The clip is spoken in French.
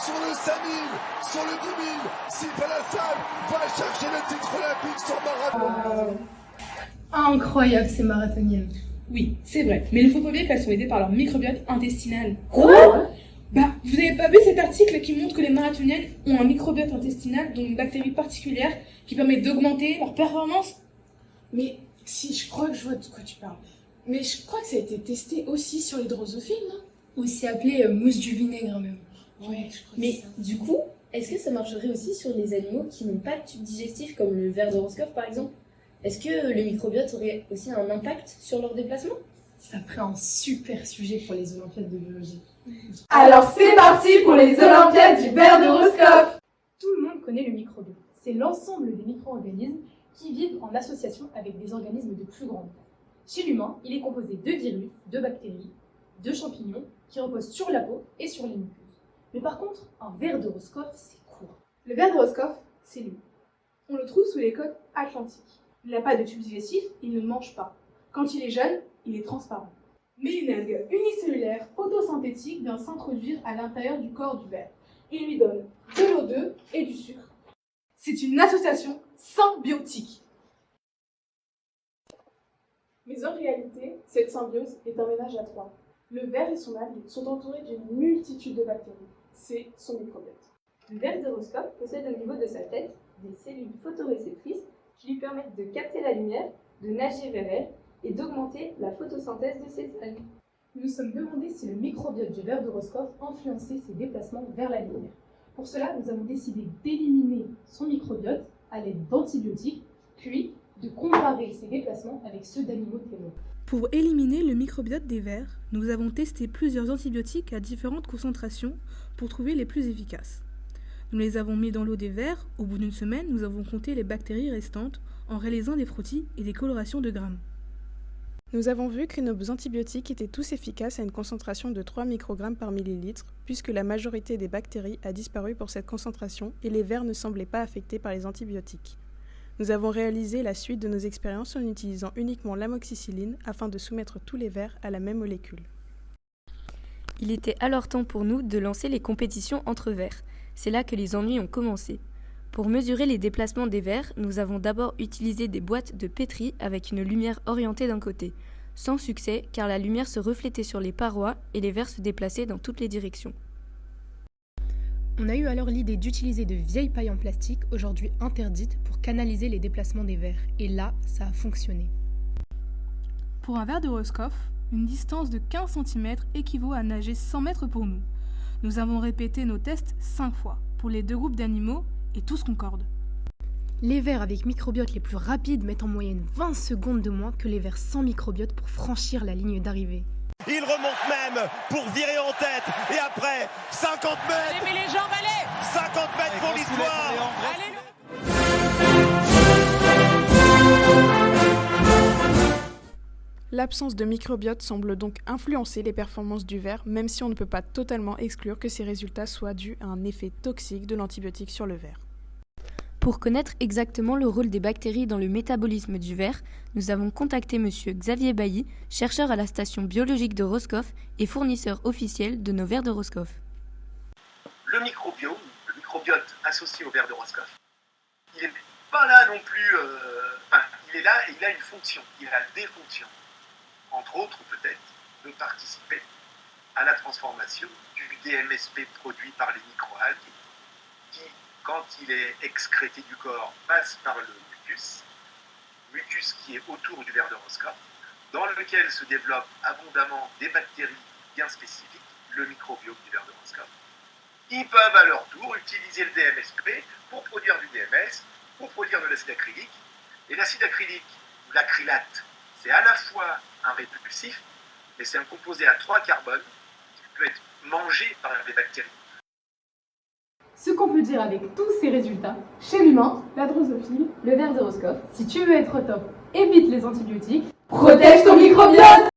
sur le 5000, sur le 10 000. Sylvain Alassane va chercher le titre olympique sur marathon. Incroyable ces marathoniennes. Oui, c'est vrai, mais il ne faut pas oublier qu'elles sont aidées par leur microbiote intestinal. Quoi? Vous n'avez pas vu cet article qui montre que les marathoniennes ont un microbiote intestinal, dont une bactérie particulière, qui permet d'augmenter leur performance? Mais si, je crois que je vois de quoi tu parles. Mais je crois que ça a été testé aussi sur les drosophiles, non? Aussi appelé mousse du vinaigre même. Ouais, je crois que Mais c'est ça. du coup, est-ce que ça marcherait aussi sur les animaux qui n'ont pas de tube digestif, comme le ver de Roscoff par exemple? Est-ce que le microbiote aurait aussi un impact sur leur déplacement? Ça ferait un super sujet pour les Olympiades de biologie. Alors c'est parti pour les Olympiades du ver de Roscoff. Tout le monde connaît le microbiote. C'est l'ensemble des micro-organismes qui vivent en association avec des organismes de plus grande taille. Chez l'humain, il est composé de virus, de bactéries, de champignons qui reposent sur la peau et sur les muqueuses. Mais par contre, un ver de Roscoff, c'est court. Le ver de Roscoff, c'est lui. On le trouve sous les côtes atlantiques. Il n'a pas de tube digestif, il ne mange pas. Quand il est jeune, il est transparent. Mais une algue unicellulaire photosynthétique vient s'introduire à l'intérieur du corps du ver. Il lui donne de l'O2 et du sucre. C'est une association symbiotique. Mais en réalité, cette symbiose est un ménage à trois. Le ver et son algue sont entourés d'une multitude de bactéries. C'est son microbiote. Le ver de Roscoff possède au niveau de sa tête des cellules photoréceptrices qui lui permettent de capter la lumière, de nager vers elle et d'augmenter la photosynthèse de ses algues. Nous nous sommes demandé si le microbiote du ver de Roscoff influençait ses déplacements vers la lumière. Pour cela, nous avons décidé d'éliminer son microbiote à l'aide d'antibiotiques, puis de comparer ses déplacements avec ceux d'animaux témoins. Pour éliminer le microbiote des vers, nous avons testé plusieurs antibiotiques à différentes concentrations pour trouver les plus efficaces. Nous les avons mis dans l'eau des vers. Au bout d'une semaine, nous avons compté les bactéries restantes en réalisant des frottis et des colorations de grammes. Nous avons vu que nos antibiotiques étaient tous efficaces à une concentration de 3 microgrammes par millilitre, puisque la majorité des bactéries a disparu pour cette concentration et les vers ne semblaient pas affectés par les antibiotiques. Nous avons réalisé la suite de nos expériences en utilisant uniquement l'amoxicilline afin de soumettre tous les vers à la même molécule. Il était alors temps pour nous de lancer les compétitions entre vers. C'est là que les ennuis ont commencé. Pour mesurer les déplacements des vers, nous avons d'abord utilisé des boîtes de pétri avec une lumière orientée d'un côté. Sans succès, car la lumière se reflétait sur les parois et les vers se déplaçaient dans toutes les directions. On a eu alors l'idée d'utiliser de vieilles pailles en plastique, aujourd'hui interdites, pour canaliser les déplacements des vers. Et là, ça a fonctionné. Pour un ver de Roscoff, une distance de 15 cm équivaut à nager 100 mètres pour nous. Nous avons répété nos tests 5 fois, pour les 2 groupes d'animaux, et tous concordent. Les vers avec microbiote les plus rapides mettent en moyenne 20 secondes de moins que les vers sans microbiote pour franchir la ligne d'arrivée. Il remonte même pour virer en tête. Et après, 50 mètres. Allez, mets les jambes, allez. 50 mètres pour l'histoire. L'absence de microbiote semble donc influencer les performances du ver, même si on ne peut pas totalement exclure que ces résultats soient dus à un effet toxique de l'antibiotique sur le ver. Pour connaître exactement le rôle des bactéries dans le métabolisme du ver, nous avons contacté M. Xavier Bailly, chercheur à la station biologique de Roscoff et fournisseur officiel de nos vers de Roscoff. Le microbiome, le microbiote associé au ver de Roscoff, il n'est pas là non plus, il est là et il a une fonction, il a des fonctions. Entre autres, peut-être, de participer à la transformation du DMSP produit par les microalgues qui, quand il est excrété du corps, passe par le mucus qui est autour du ver de Roscoff, dans lequel se développent abondamment des bactéries bien spécifiques, le microbiome du ver de Roscoff. Ils peuvent à leur tour utiliser le DMSP pour produire du DMS, pour produire de l'acide acrylique. Et l'acide acrylique, ou l'acrylate, c'est à la fois un répulsif, mais c'est un composé à 3 carbones qui peut être mangé par les bactéries. Ce qu'on peut dire avec tous ces résultats, chez l'humain, la drosophile, le ver de Roscoff, si tu veux être au top, évite les antibiotiques, Protège ton microbiote.